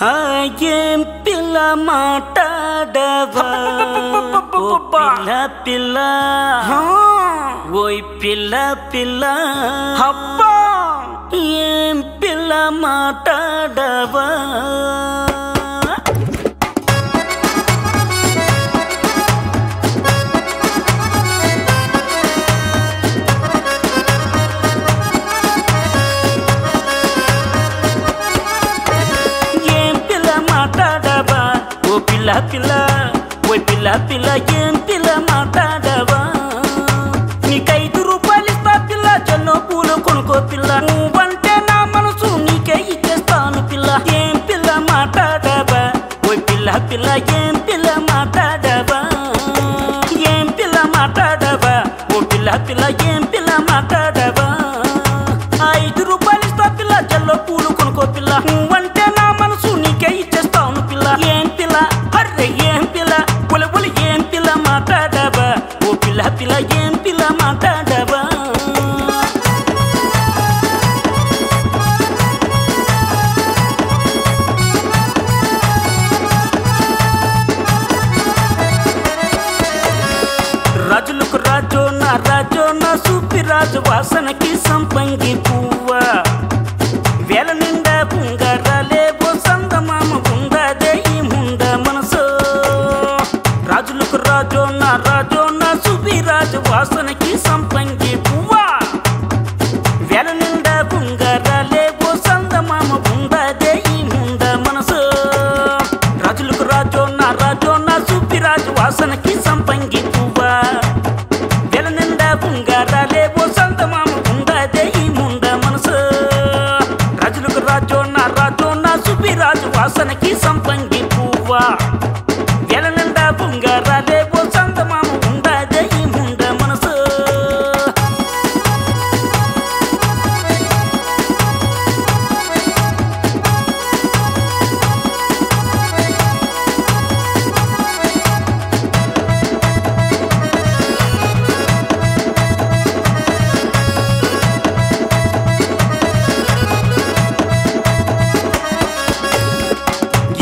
ఏం పిల్ల మాట్లాడవా పిల్ల పిల్ల ఓయ్ పిల్ల పిల్ల అబ్బా ఏం పిల్ల మాట్లాడవా పిల్ల పిల్ల ఓయ్ పిల్ల పిల్ల ఏం పిల్ల మాట్లాడవా నీకు 5 రూపాయలు ఇస్తా పిల్ల జల్లో పూలు కొనుక్కో పిల్ల నువ్వంటే నా మనసు నీకే ఇచ్చేస్తాను పిల్ల ఏం పిల్ల మాట్లాడవా ఓయ్ పిల్ల పిల్ల ఏం పిల్ల మాట్లాడవా ఏం పిల్ల మాట్లాడవా ఓ పిల్ల పిల్ల ఏం పిల్ల మాట్లాడవా 5 రూపాయలు ఇస్తా పిల్ల జల్లో పూలు కొనుక్కో పిల్ల నువ్వంటే నా మనసు నీకే ఇచ్చేస్తాను పిల్ల ఏం పిల్ల ఏం పిల్ల ఒలి ఏం పిల్ల మాట్లాడవా ఓ పిల్ల పిల్ల ఏం పిల్ల మాట్లాడవా రాజులకు రాజో నా సూపి రాజు వాసనకి సంపంగి పువ్వా వేల నిండా ఉంగరాలేవో సందమామ ఉందదే ఈ ముంద మనసు రాజులకు రాజో నా సూపి రాజు వాసనకి సంపంగి పువ్వా వేల నిండా ఉంగరాలేవో సందమామ ఉందదే ఈ ముంద మనసు రాజులకు రాజో నా సూపి రాజు వాసనకి సంపంగి పువ్వా వేల నిండా ఉంగరాలేవో సందమామ ఉందదే ఈ ముంద మనసు రాజులకు రాజో నా సూపి రాజు వాసనకి సంపంగి పువ్వా వేల నిండా ఉంగరాలేవో సందమామ ఉందదే ఈ ముంద మనసు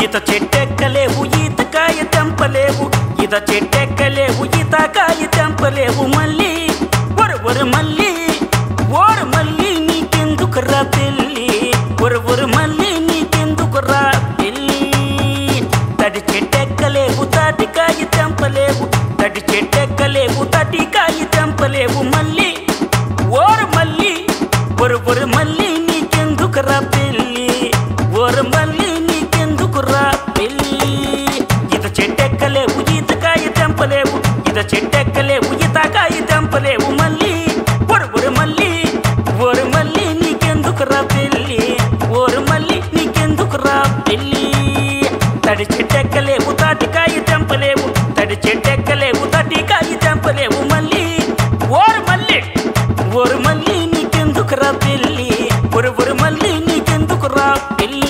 ఈత చెట్టెక్కలేవు ఈతకాయ తెంపలేవు ఈత చెట్టెక్కలేవు ఈతకాయ తెంపలేవు మళ్ళీ ఒరు మళ్ళీ ఓరు మళ్ళీ నీకెందుకురా పెళ్ళి ఒరు మళ్ళీ నీకెందుకురా పెళ్ళి తడి చెట్టెక్కలేవు తాటికాయ తెంపలేవు తడి చెట్టెక్కలేవు తాటికాయ తెంపలేవు మళ్ళీ ఓరు మళ్ళీ ఒరు మళ్ళీ నీకెందుకురా పెళ్ళి ఓరు మళ్ళీ నీకెందుకురా పెళ్ళి ఈత చెట్టెక్కలేవు ఈతకాయ తెంపలేవు ఈత చెట్టెక్కలేవు ఈతకాయ తెంపలేవు మళ్ళీ ఓరు మళ్ళీ నీకెందుకురా పెళ్ళి ఓరు మళ్ళీ నీకెందుకురా పెళ్ళి తడి చెట్టెక్కలేవు తాటికాయ తెంపలేవు తడి చెట్టెక్కలేవు తాటికాయ తెంపలేవు మళ్ళీ ఓరు మళ్ళీ నీకెందుకురా పెళ్ళి ఒరు మళ్ళీ నీకెందుకురా పెళ్ళి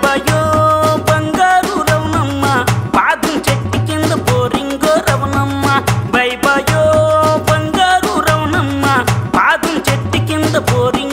బయో బంగారు రవణమ్మ పాదం చెట్టు కింద బోరింగో రవణమ్మ బయో బంగారు రవణమ్మ పాదం చెట్టు కింద బోరింగ్